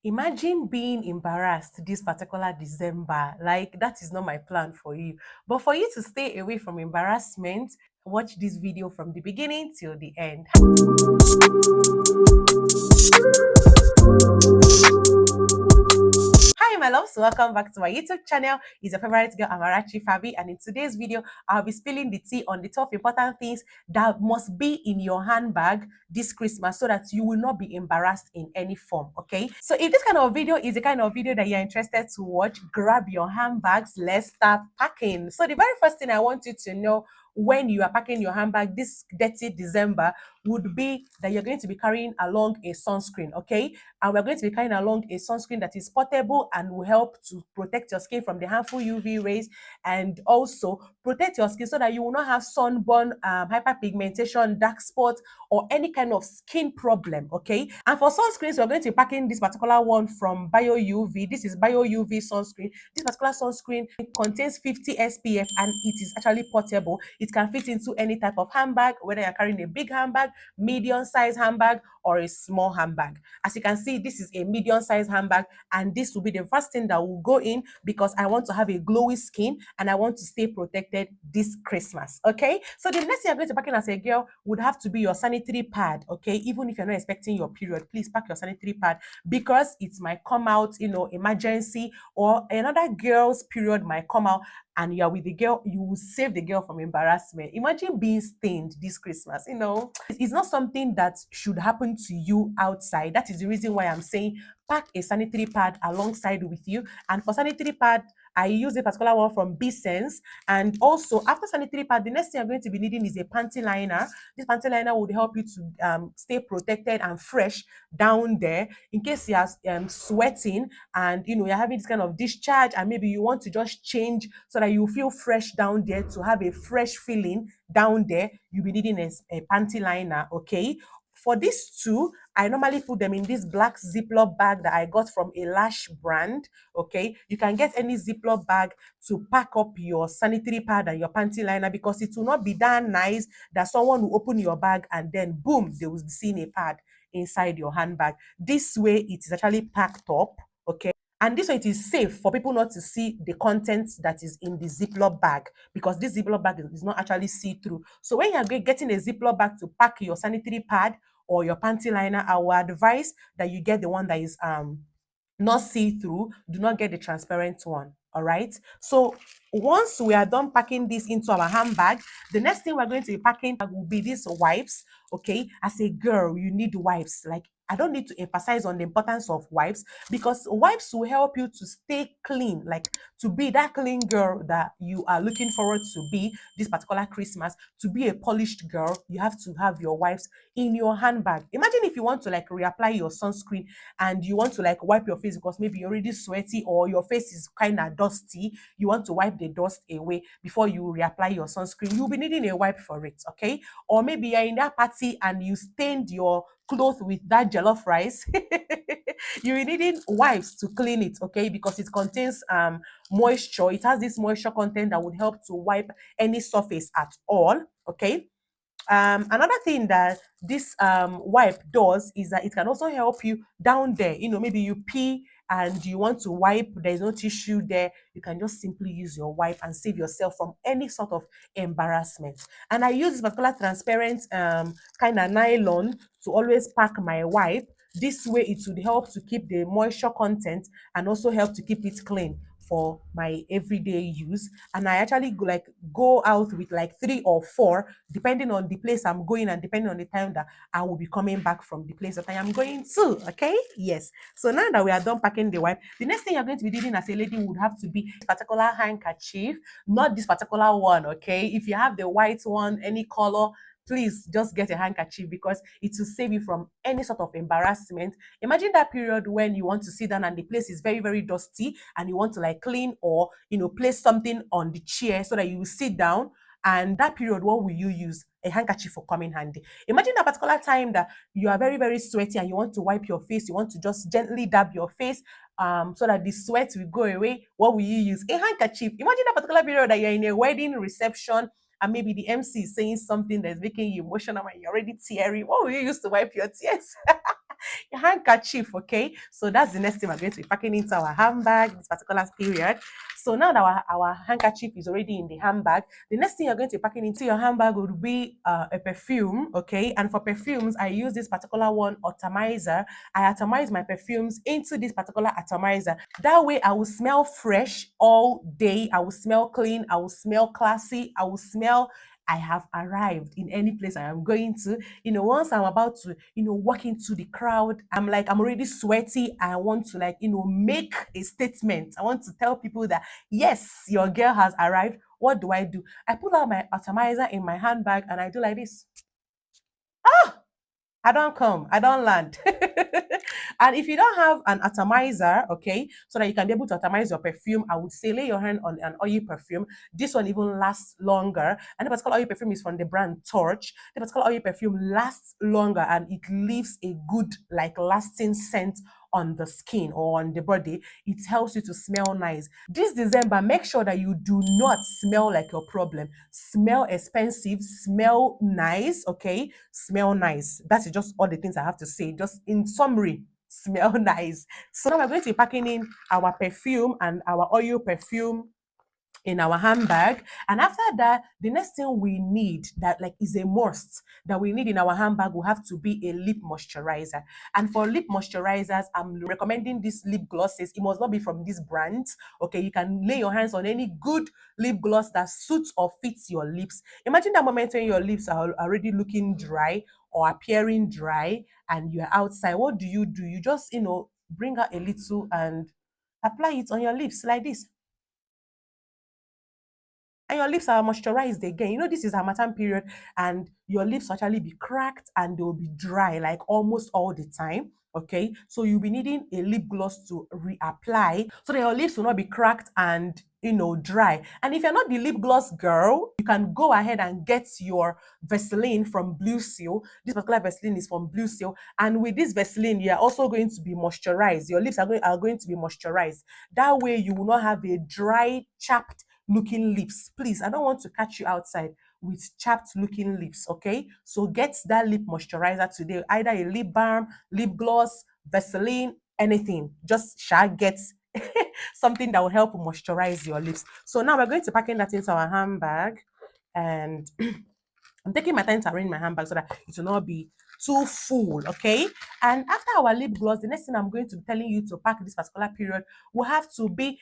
Imagine being embarrassed this particular December. Like, that is not my plan for you. But for you to stay away from embarrassment, watch this video from the beginning till the end. Hi, my loves. Welcome back to my YouTube channel. It's your favorite girl, Amarachi Favy. And in today's video, I'll be spilling the tea on the top important things that must be in your handbag this Christmas so that you will not be embarrassed in any form. Okay. So if this kind of video is the kind of video that you're interested to watch, grab your handbags. Let's start packing. So the very first thing I want you to know when you are packing your handbag this dirty December would be that you're going to be carrying along a sunscreen, okay? And we're going to be carrying along a sunscreen that is portable and will help to protect your skin from the harmful UV rays and also protect your skin so that you will not have sunburn, hyperpigmentation, dark spots, or any kind of skin problem, okay? And for sunscreens, we're going to be packing this particular one from Bio UV. This is Bio UV sunscreen. This particular sunscreen contains 50 SPF and it is actually portable. It can fit into any type of handbag, whether you're carrying a big handbag, medium-sized handbag, or a small handbag. As you can see, this is a medium-sized handbag, and this will be the first thing that will go in because I want to have a glowy skin and I want to stay protected this Christmas. Okay, so the next thing you're going to pack in as a girl would have to be your sanitary pad. Okay, even if you're not expecting your period, please pack your sanitary pad because it might come out, emergency, or another girl's period might come out and you're with the girl, you will save the girl from embarrassment. Imagine being stained this Christmas. It's not something that should happen to you outside. That is the reason why I'm saying pack a sanitary pad alongside with you. And for sanitary pad, I use a particular one from B-Sense. And also, after sanitary pad, the next thing I'm going to be needing is a panty liner. This panty liner would help you to stay protected and fresh down there in case you are sweating and you're having this kind of discharge and maybe you want to just change so that you feel fresh down there to have a fresh feeling down there. You'll be needing a panty liner, okay? For these two, I normally put them in this black Ziploc bag that I got from a Lash brand. Okay, you can get any Ziploc bag to pack up your sanitary pad and your panty liner because it will not be that nice that someone will open your bag and then boom, they will be seeing a pad inside your handbag. This way, it is actually packed up. Okay. And this way it is safe for people not to see the contents that is in the Ziploc bag because this Ziploc bag is not actually see-through. So when you're getting a Ziploc bag to pack your sanitary pad or your panty liner, I would advise that you get the one that is not see-through. Do not get the transparent one. All right. So once we are done packing this into our handbag, the next thing we're going to be packing will be these wipes. Okay. As a girl, you need wipes. Like, I don't need to emphasize on the importance of wipes because wipes will help you to stay clean, like to be that clean girl that you are looking forward to be this particular Christmas. To be a polished girl, you have to have your wipes in your handbag. Imagine if you want to like reapply your sunscreen and you want to like wipe your face because maybe you're already sweaty or your face is kind of dusty. You want to wipe the dust away before you reapply your sunscreen. You'll be needing a wipe for it, okay? Or maybe you're in that party and you stained your cloth with that jollof rice. You're needing wipes to clean it, okay? Because it contains moisture. It has this moisture content that would help to wipe any surface at all, okay? Another thing that this wipe does is that it can also help you down there. Maybe you pee and you want to wipe, there's no tissue there. You can just simply use your wipe and save yourself from any sort of embarrassment. And I use this particular transparent kind of nylon to always pack my wipe. This way it would help to keep the moisture content and also help to keep it clean for my everyday use. And I actually go out with like 3 or 4 depending on the place I'm going and depending on the time that I will be coming back from the place that I am going to. Okay, yes. So now that we are done packing the wipe, the next thing you're going to be doing as a lady would have to be a particular handkerchief, not this particular one. Okay, if you have the white one, any color, please just get a handkerchief because it will save you from any sort of embarrassment. Imagine that period when you want to sit down and the place is very, very dusty and you want to like clean or, place something on the chair so that you will sit down. And that period, what will you use? A handkerchief will come in handy. Imagine a particular time that you are very, very sweaty and you want to wipe your face. You want to just gently dab your face so that the sweat will go away. What will you use? A handkerchief. Imagine a particular period that you're in a wedding reception and maybe the MC is saying something that's making you emotional and you're already teary. What will you use to wipe your tears? handkerchief. Okay, so that's the next thing we're going to be packing into our handbag this particular period. So now that our handkerchief is already in the handbag, the next thing you're going to be packing into your handbag would be a perfume. Okay, and for perfumes, I use this particular one, atomizer. I atomize my perfumes into this particular atomizer. That way I will smell fresh all day. I will smell clean. I will smell classy. I will smell I have arrived in any place I am going to. Once I'm about to, walk into the crowd, I'm already sweaty. I want to, make a statement. I want to tell people that, yes, your girl has arrived. What do? I pull out my atomizer in my handbag and I do like this. I don't come, I don't land. And if you don't have an atomizer, okay, so that you can be able to atomize your perfume, I would say lay your hand on an oil perfume. This one even lasts longer. And the particular oil perfume is from the brand Torch. The particular oil perfume lasts longer and it leaves a good, lasting scent on the skin or on the body. It helps you to smell nice. This December, make sure that you do not smell like your problem. Smell expensive, smell nice, okay? Smell nice. That's just all the things I have to say. Just in summary, smell nice. So now we're going to be packing in our perfume and our oil perfume in our handbag. And after that, the next thing we need that is a must that we need in our handbag will have to be a lip moisturizer. And for lip moisturizers, I'm recommending these lip glosses. It must not be from these brands. Okay, you can lay your hands on any good lip gloss that suits or fits your lips. Imagine that moment when your lips are already looking dry or appearing dry and you're outside. What do? You just, bring out a little and apply it on your lips like this, and your lips are moisturized again. This is Harmattan period, and your lips will actually be cracked and they will be dry almost all the time. Okay, so you'll be needing a lip gloss to reapply so that your lips will not be cracked and dry. And if you're not the lip gloss girl, you can go ahead and get your Vaseline from Blue Seal. This particular Vaseline is from Blue Seal, and with this Vaseline, you're also going to be moisturized. Your lips are going to be moisturized. That way, you will not have a dry, chapped looking lips. Please, I don't want to catch you outside with chapped looking lips. Okay, so get that lip moisturizer today, either a lip balm, lip gloss, Vaseline, anything. Just get something that will help moisturize your lips. So now we're going to pack in that into our handbag, and I'm taking my time to arrange my handbag so that it will not be too full. Okay, and after our lip gloss, the next thing I'm going to be telling you to pack this particular period will have to be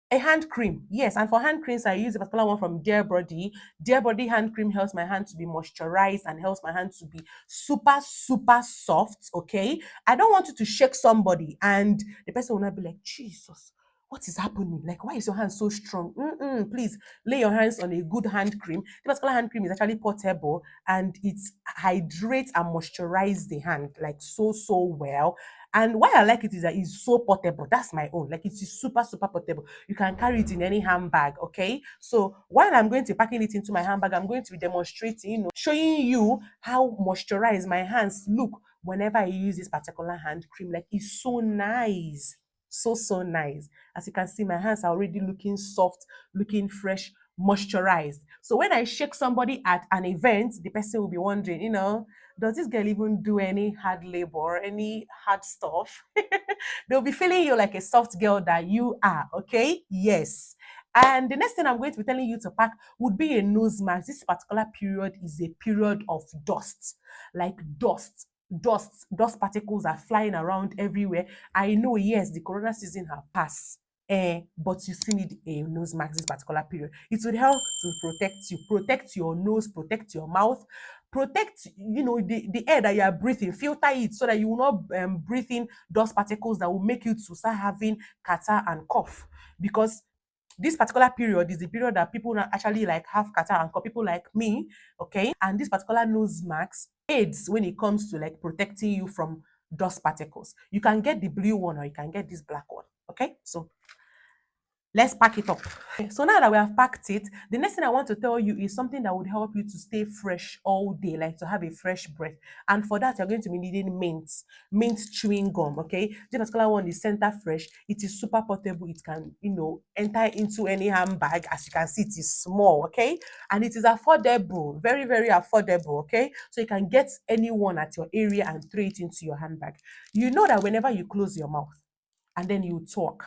a hand cream. Yes, and for hand creams, I use a particular one from Dear Body. Dear Body hand cream helps my hand to be moisturized and helps my hand to be super, super soft. Okay, I don't want you to shake somebody and the person will not be like, Jesus, what is happening? Why is your hand so strong? Please lay your hands on a good hand cream. The particular hand cream is actually portable and it hydrates and moisturizes the hand so, so well. And why I like it is that it's so portable. That's my own. It is super, super portable. You can carry it in any handbag. Okay. So while I'm going to be packing it into my handbag, I'm going to be demonstrating, showing you how moisturized my hands look whenever I use this particular hand cream. It's so nice. So, so nice. As you can see, my hands are already looking soft, looking fresh, moisturized. So when I shake somebody at an event, the person will be wondering, does this girl even do any hard labor, any hard stuff? They'll be feeling you like a soft girl that you are, okay? Yes. And the next thing I'm going to be telling you to pack would be a nose mask. This particular period is a period of dust, dust particles are flying around everywhere. I know, yes, the corona season have passed. But you still need a nose mask this particular period. It will help to protect your nose, protect your mouth, protect the air that you are breathing, filter it so that you will not breathe in dust particles that will make you to start having catarrh and cough. Because this particular period is the period that people actually have catarrh and cough, people like me, okay? And this particular nose mask aids when it comes to protecting you from dust particles. You can get the blue one or you can get this black one, okay? So let's pack it up. So now that we have packed it, the next thing I want to tell you is something that would help you to stay fresh all day, like to have a fresh breath. And for that, you're going to be needing mint chewing gum. Okay, this particular one is Center Fresh. It is super portable. It can, enter into any handbag. As you can see, it is small. Okay, and it is affordable, very, very affordable. Okay, so you can get anyone at your area and throw it into your handbag. You know that whenever you close your mouth and then you talk,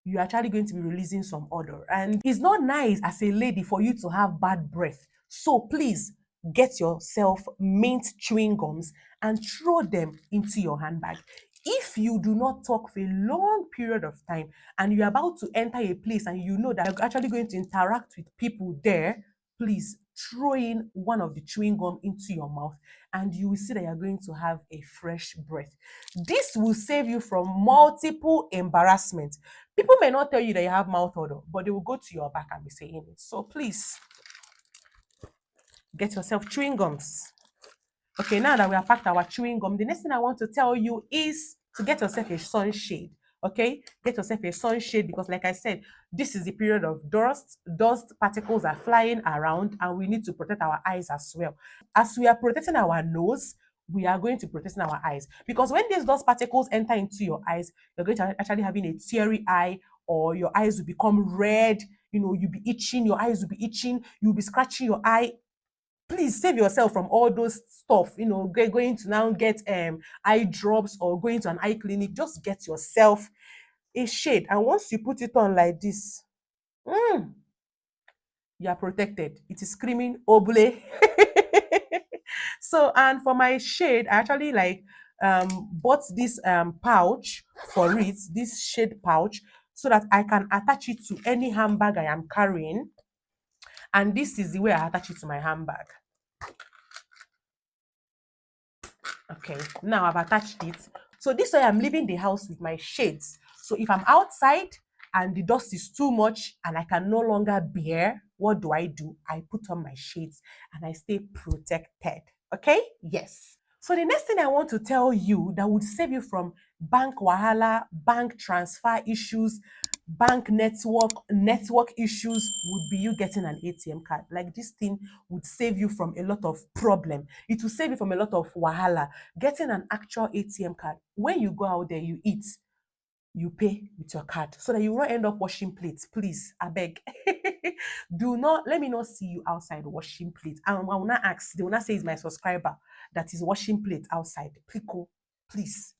you're actually going to be releasing some odor. And it's not nice as a lady for you to have bad breath. So please get yourself mint chewing gums and throw them into your handbag. If you do not talk for a long period of time and you're about to enter a place and you know that you're actually going to interact with people there, please throw in one of the chewing gum into your mouth and you will see that you're going to have a fresh breath. This will save you from multiple embarrassments. People may not tell you that you have mouth odor, but they will go to your back and be saying it. So please get yourself chewing gums. Okay, now that we have packed our chewing gum, the next thing I want to tell you is to get yourself a sunshade. Okay, get yourself a sunshade because, like I said, this is the period of dust. Dust particles are flying around, and we need to protect our eyes as well. As we are protecting our nose, we are going to protect our eyes because when these dust particles enter into your eyes, you're going to actually having a teary eye, or your eyes will become red. You'll be itching. Your eyes will be itching. You'll be scratching your eye. Please save yourself from all those stuff, going to now get eye drops or going to an eye clinic. Just get yourself a shade, and once you put it on like this, you are protected. It is screaming obule. So, and for my shade, I actually bought this pouch for it, this shade pouch, so that I can attach it to any handbag I am carrying. And this is the way I attach it to my handbag. Okay, now I've attached it. So this way I'm leaving the house with my shades. So if I'm outside and the dust is too much and I can no longer bear, what do? I put on my shades and I stay protected. Okay? Yes. So the next thing I want to tell you that would save you from bank wahala, bank transfer issues, bank network issues would be you getting an ATM card. Like, this thing would save you from a lot of problem. It will save you from a lot of wahala. Getting an actual ATM card. When you go out there, you eat, you pay with your card so that you won't end up washing plates. Please, I beg. Let me not see you outside washing plates. I will not ask. They will not say it's my subscriber that is washing plates outside. Please.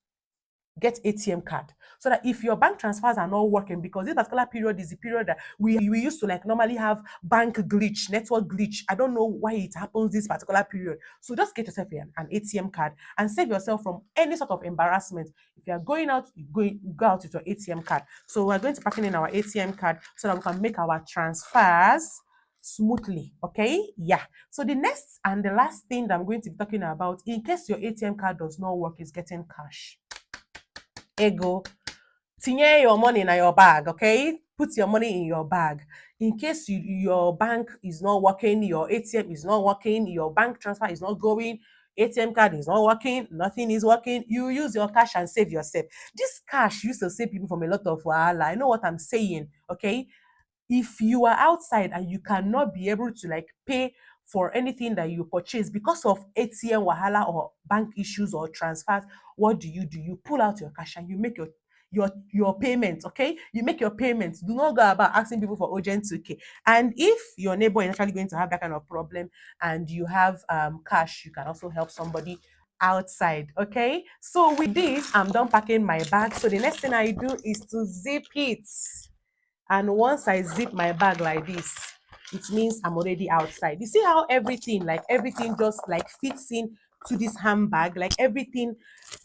Get ATM card so that if your bank transfers are not working, because this particular period is the period that we used to normally have bank glitch, network glitch. I don't know why it happens this particular period. So just get yourself an ATM card and save yourself from any sort of embarrassment. If you are going out, you go out with your ATM card. So we're going to pack in our ATM card so that we can make our transfers smoothly. Okay, yeah. So the next and the last thing that I'm going to be talking about, in case your ATM card does not work, is getting cash. Ego. Tinye your money in your bag, okay? Put your money in your bag. In case your bank is not working, your ATM is not working, your bank transfer is not going, ATM card is not working, nothing is working, you use your cash and save yourself. This cash used to save people from a lot of wahala. I know what I'm saying, okay? If you are outside and you cannot be able to pay for anything that you purchase because of ATM wahala or bank issues or transfers, what do? You pull out your cash and you make your payments, okay? You make your payments. Do not go about asking people for urgent 2K. And if your neighbor is actually going to have that kind of problem and you have cash, you can also help somebody outside, okay? So with this, I'm done packing my bag. So the next thing I do is to zip it. And once I zip my bag like this, it means I'm already outside. You see how everything just fits in to this handbag, everything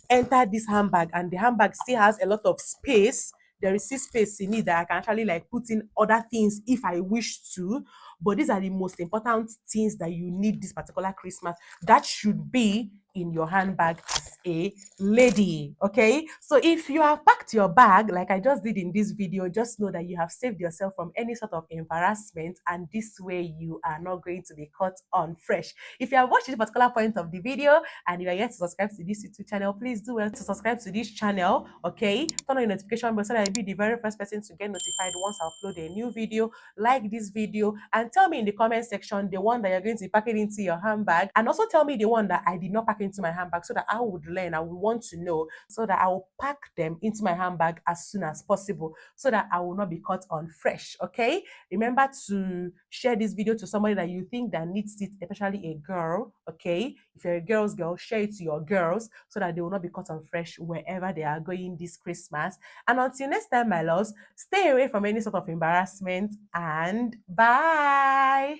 entered this handbag, and the handbag still has a lot of space. There is still space in it that I can actually put in other things if I wish to. But these are the most important things that you need this particular Christmas. That should be in your handbag as a lady. Okay, so if you have packed your bag like I just did in this video, just know that you have saved yourself from any sort of embarrassment, and this way you are not going to be caught on fresh. If you have watched this particular point of the video and you are yet to subscribe to this YouTube channel, please do well to subscribe to this channel. Okay, turn on your notification bell so that you'll be the very first person to get notified once I upload a new video. Like this video and tell me in the comment section the one that you're going to pack it into your handbag, and also tell me the one that I did not pack into my handbag, so that I would learn, I would want to know, so that I will pack them into my handbag as soon as possible, so that I will not be caught on fresh. Okay, remember to share this video to somebody that you think that needs it, especially a girl. Okay, if you're a girl's girl, share it to your girls so that they will not be caught on fresh wherever they are going this Christmas. And until next time, my loves, stay away from any sort of embarrassment, and bye.